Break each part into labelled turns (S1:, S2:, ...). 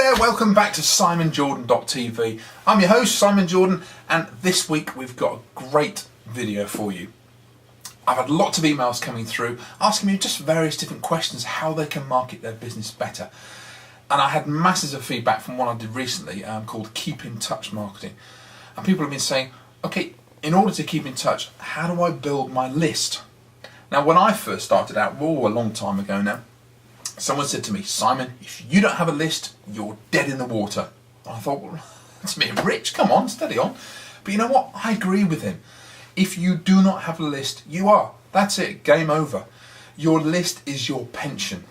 S1: there, welcome back to simonjordan.tv. I'm your host, Simon Jordan, and this week we've got a great video for you. I've had lots of emails coming through asking me just various different questions how they can market their business better. And I had masses of feedback from one I did recently called Keep in Touch Marketing. And people have been saying, okay, in order to keep in touch, how do I build my list? Now, when I first started out, a long time ago now, someone said to me, Simon, if you don't have a list, you're dead in the water. And I thought, well, that's a bit rich, come on, steady on. But you know what, I agree with him. If you do not have a list, you are. That's it, game over. Your list is your pension.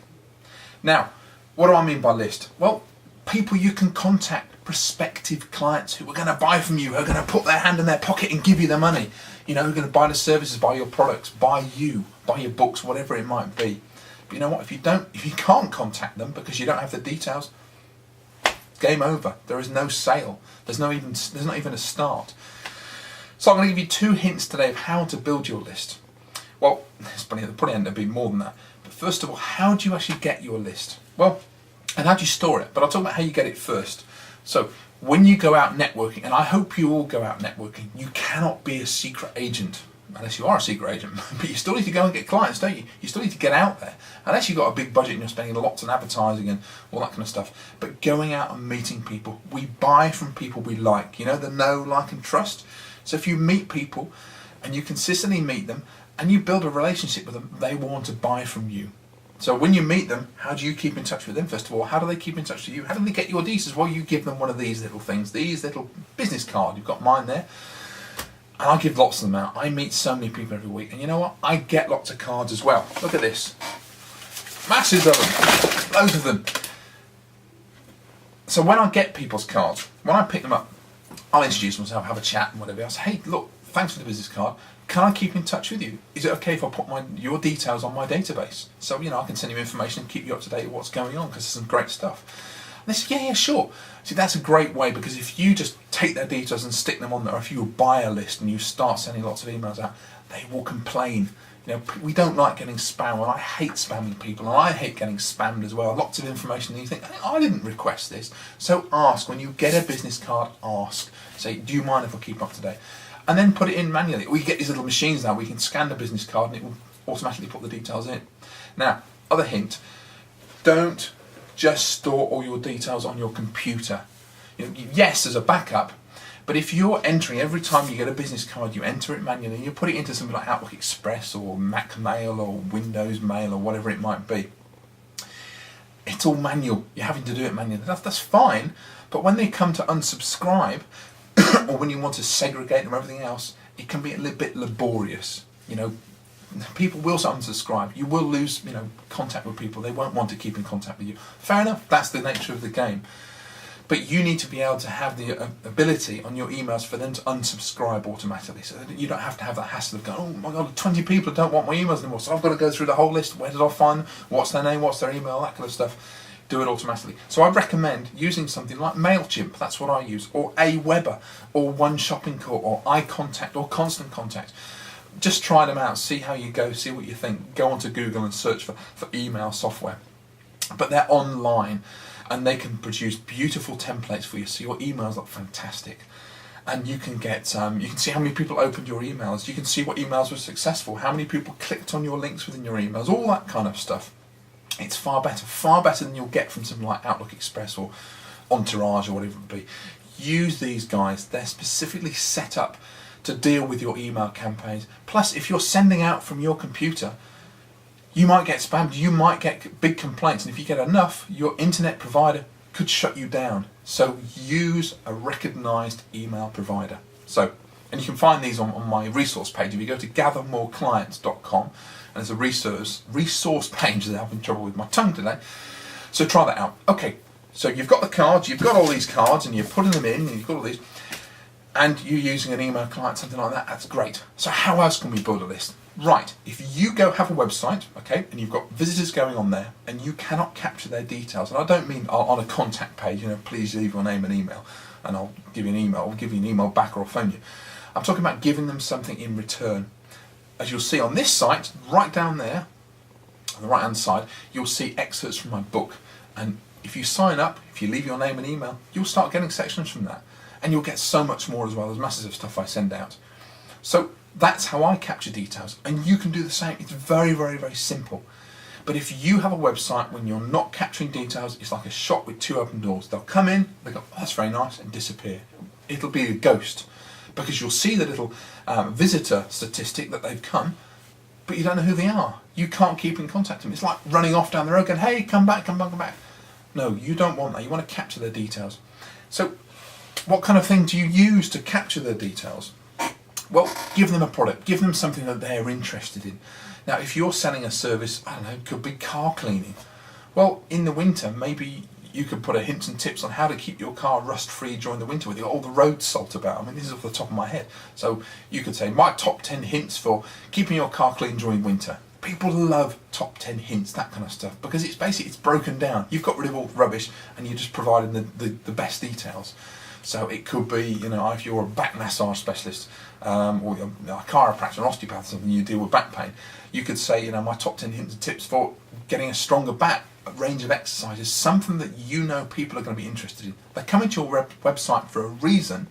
S1: Now, what do I mean by list? Well, people you can contact, prospective clients who are going to buy from you, who are going to put their hand in their pocket and give you the money. You know, who are going to buy the services, buy your products, buy you, buy your books, whatever it might be. But you know what, if you can't contact them because you don't have the details, game over. There is no sale. There's not even a start. So I'm going to give you 2 hints today of how to build your list. Well, there's probably end up being more than that. But first of all, how do you actually get your list? Well, and how do you store it? But I'll talk about how you get it first. So when you go out networking, and I hope you all go out networking, you cannot be a secret agent unless you are a secret agent. But you still need to go and get clients, don't you? You still need to get out there. Unless you've got a big budget and you're spending lots on advertising and all that kind of stuff. But going out and meeting people. We buy from people we like. You know, the know, like and trust. So if you meet people and you consistently meet them and you build a relationship with them, they will want to buy from you. So when you meet them, how do you keep in touch with them? First of all, how do they keep in touch with you? How do they get your details? Well, you give them one of these little things, these little business card. You've got mine there. And I give lots of them out. I meet so many people every week. And you know what? I get lots of cards as well. Look at this. Masses of them. Loads of them. So when I get people's cards, when I pick them up, I'll introduce myself, have a chat and whatever. I'll say, hey, look, thanks for the business card. Can I keep in touch with you? Is it okay if I put your details on my database? So, you know, I can send you information and keep you up to date with what's going on because there's some great stuff. And they said, yeah, sure. See, that's a great way because if you just take their details and stick them on there, or if you buy a list and you start sending lots of emails out, they will complain. You know, we don't like getting spam, and I hate spamming people, and I hate getting spammed as well. Lots of information, and you think, I didn't request this. So ask, when you get a business card, ask. Say, do you mind if I keep up to date? And then put it in manually. We get these little machines now, we can scan the business card and it will automatically put the details in. Now, other hint, don't just store all your details on your computer. You know, yes, as a backup, but if you're entering, every time you get a business card, you enter it manually and you put it into something like Outlook Express or Mac Mail or Windows Mail or whatever it might be. It's all manual. You're having to do it manually. That's fine, but when they come to unsubscribe, or when you want to segregate them from everything else, it can be a little bit laborious. You know, people will unsubscribe. You will lose, you know, contact with people. They won't want to keep in contact with you. Fair enough, that's the nature of the game. But you need to be able to have the ability on your emails for them to unsubscribe automatically, so that you don't have to have that hassle of going, oh my God, 20 people don't want my emails anymore, so I've got to go through the whole list. Where did I find them? What's their name? What's their email? That kind of stuff. Do it automatically. So I recommend using something like MailChimp, that's what I use, or Aweber, or One Shopping Cart, or iContact, or Constant Contact. Just try them out, see how you go, see what you think. Go onto Google and search for email software. But they're online, and they can produce beautiful templates for you, so your emails look fantastic. And you can get, you can see how many people opened your emails, you can see what emails were successful, how many people clicked on your links within your emails, all that kind of stuff. It's far better than you'll get from something like Outlook Express or Entourage or whatever it be. Use these guys. They're specifically set up to deal with your email campaigns. Plus, if you're sending out from your computer, you might get spammed, you might get big complaints, and if you get enough, your internet provider could shut you down. So use a recognised email provider. So, and you can find these on my resource page. If you go to gathermoreclients.com, and there's a resource page that I'm having trouble with my tongue today. So try that out. Okay, so you've got the cards, you've got all these cards, and you're putting them in, and you've got all these, and you're using an email client, something like that. That's great. So how else can we build a list? Right, if you go have a website, okay, and you've got visitors going on there, and you cannot capture their details, and I don't mean on a contact page, you know, please leave your name and email, and I'll give you an email, I'll give you an email back, or I'll phone you. I'm talking about giving them something in return. As you'll see on this site, right down there, on the right hand side, you'll see excerpts from my book. And if you sign up, if you leave your name and email, you'll start getting sections from that. And you'll get so much more as well. There's masses of stuff I send out. So that's how I capture details. And you can do the same. It's very, very, very simple. But if you have a website when you're not capturing details, it's like a shop with two open doors. They'll come in, they go, oh, that's very nice, and disappear. It'll be a ghost. Because you'll see the little visitor statistic that they've come, but you don't know who they are. You can't keep in contact with them. It's like running off down the road going, hey, come back, come back, come back. No, you don't want that. You want to capture their details. So what kind of thing do you use to capture their details? Well, give them a product. Give them something that they're interested in. Now, if you're selling a service, I don't know, it could be car cleaning. Well, in the winter, maybe you could put a hints and tips on how to keep your car rust-free during the winter with all the road salt about. I mean, this is off the top of my head. So you could say, my top 10 hints for keeping your car clean during winter. People love top 10 hints, that kind of stuff, because it's basically, it's broken down. You've got rid of all the rubbish and you're just providing the best details. So it could be, you know, if you're a back massage specialist or you're a chiropractor, an osteopath, or something, you deal with back pain, you could say, you know, my top 10 hints and tips for getting a stronger back, a range of exercises, something that you know people are going to be interested in. They're coming to your website for a reason,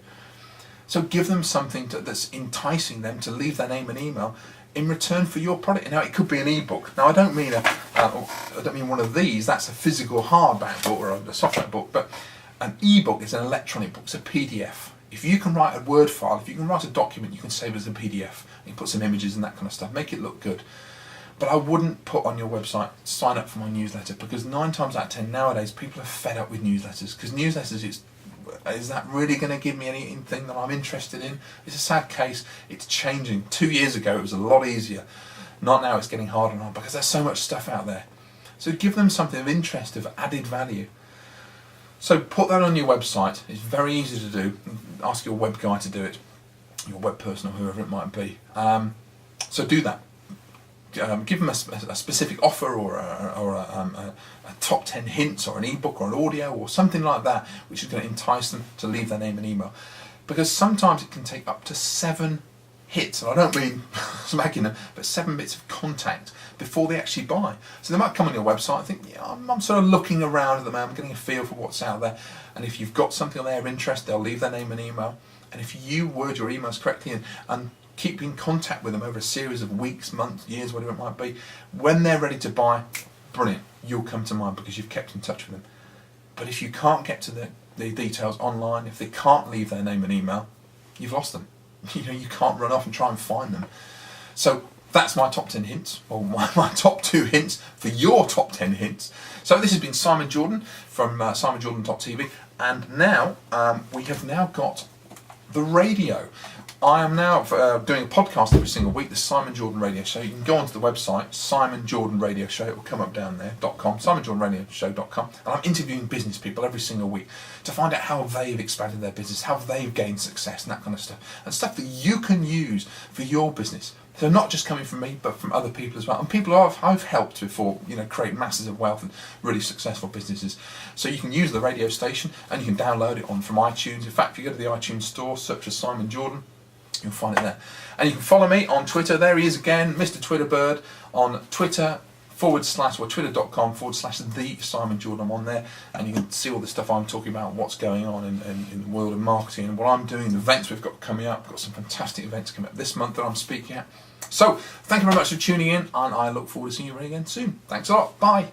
S1: so give them something that's enticing them to leave their name and email in return for your product. Now, it could be an ebook. Now, I don't mean one of these. That's a physical hardback book or a softback book, but an ebook is an electronic book. It's a PDF. If you can write a Word file, if you can write a document, you can save it as a PDF. You put some images and that kind of stuff. Make it look good. But I wouldn't put on your website, sign up for my newsletter, because 9 times out of 10 nowadays people are fed up with newsletters. Because newsletters, is that really going to give me anything that I'm interested in? It's a sad case. It's changing. 2 years ago it was a lot easier. Not now, it's getting harder and harder because there's so much stuff out there. So give them something of interest, of added value. So put that on your website. It's very easy to do. Ask your web guy to do it, your web person or whoever it might be. So do that. Give them a specific offer or a top 10 hints or an ebook or an audio or something like that, which is going to entice them to leave their name and email. Because sometimes it can take up to 7 hits, and I don't mean smacking them, but 7 bits of contact before they actually buy. So they might come on your website and think, yeah, I'm sort of looking around at the moment, I'm getting a feel for what's out there. And if you've got something on their interest, they'll leave their name and email. And if you word your emails correctly and keep in contact with them over a series of weeks, months, years, whatever it might be, when they're ready to buy, brilliant, you'll come to mind because you've kept in touch with them. But if you can't get to the details online, if they can't leave their name and email, you've lost them. You know, you can't run off and try and find them. So that's my top 10 hints, or my top 2 hints for your top 10 hints. So this has been Simon Jordan from simonjordan.tv, and now we have now got the radio. I am now doing a podcast every single week, the Simon Jordan Radio Show. You can go onto the website, Simon Jordan Radio Show, it will come up down there, .com, simonjordanradioshow.com, and I'm interviewing business people every single week to find out how they've expanded their business, how they've gained success and that kind of stuff, and stuff that you can use for your business. So not just coming from me, but from other people as well, and people I've helped before, you know, create masses of wealth and really successful businesses. So you can use the radio station, and you can download it from iTunes. In fact, if you go to the iTunes store, search for Simon Jordan, you'll find it there. And you can follow me on Twitter. There he is again, Mr. Twitterbird, on Twitter /twitter.com/the Simon Jordan. I'm on there, and you can see all the stuff I'm talking about, what's going on in the world of marketing and what I'm doing, the events we've got coming up. We've got some fantastic events coming up this month that I'm speaking at. So thank you very much for tuning in, and I look forward to seeing you again soon. Thanks a lot. Bye.